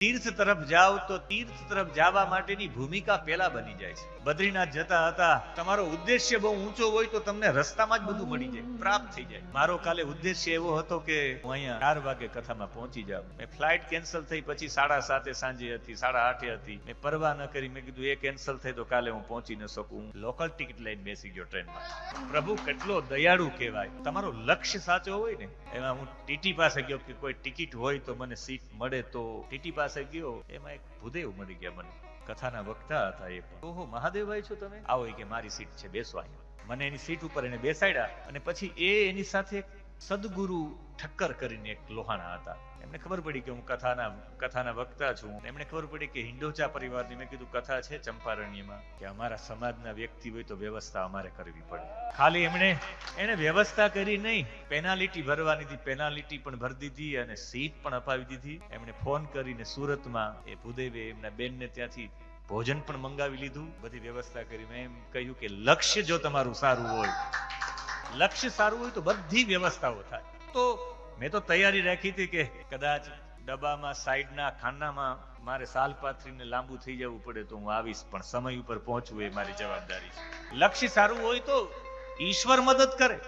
તીર્થ તરફ જાઓ તો તીર્થ તરફ જવા માટેની ભૂમિકા પહેલા બની જાય છે. બદ્રીનાથ જતા હતા, તમારો ઉદ્દેશ્ય બહુ ઊંચો હોય તો તમને રસ્તામાં જ બધું મળી જાય, પ્રાપ્ત થઈ જાય. મારો કાલે ઉદ્દેશ્ય એવો હતો કે હું અહીંયા 4 વાગે કથામાં પહોંચી જાઉં. મેં ફ્લાઇટ કેન્સલ થઈ, પછી 7:30 સાંજે હતી, 8:30 હતી. મેં પરવા ન કરી, મેં કીધું એ કેન્સલ થઈ તો કાલે હું પહોંચી ન શકું. હું લોકલ ટિકિટ લઈને બેસી ગયો ટ્રેનમાં. પ્રભુ કેટલો દયાળુ કહેવાય. તમારો લક્ષ્ય સાચો હોય ને, એમાં હું ટીટી પાસે ગયો કે કોઈ ટિકિટ હોય તો મને સીટ મળે, તો ટીટી પાસે ગયો, એમાં એક ભૂદેવ મળી ગયા મને. કથાના વક્તા હતા એ પણ. ઓહો, મહાદેવભાઈ છો તમે? આવો કે મારી સીટ છે, બેસો અહીંયા. મને એની સીટ ઉપર એને બેસાડ્યા, અને પછી એની સાથે એક સદગુરુ ઠક્કર કરીને એક લોહાણા હતા. એમને ખબર પડી કે હું કથાના વક્તા છું. એમને ખબર પડી કે હિંડોચા પરિવારની. મેં કીધું કથા છે ચંપારણ્યમાં, કે અમારા સમાજના વ્યક્તિ હોય તો વ્યવસ્થા અમારે કરવી પડે. ખાલી એને વ્યવસ્થા કરી નહીં, પેનાલ્ટી ભરવાની હતી, પેનાલ્ટી પણ ભરી દીધી અને સીટ પણ અપાવી દીધી. એમણે ફોન કરીને સુરતમાં એ ભૂદેવે એમના બેનને ત્યાંથી ભોજન પણ મંગાવી લીધું, બધી વ્યવસ્થા કરી. મેં એમ કહ્યું કે લક્ષ્ય જો તમારું સારું હોય, લક્ષ્ય સારું હોય તો બધી વ્યવસ્થાઓ થાય. તો મેં તો તૈયારી રાખી હતી કે કદાચ ડબ્બામાં સાઈડના ખાનામાં મારે સાલ પાથરીને લાંબુ થઈ જવું પડે તો હું આવીશ, પણ સમય ઉપર પહોંચવું એ મારી જવાબદારી છે. લક્ષ્ય સારું હોય તો ઈશ્વર મદદ કરે.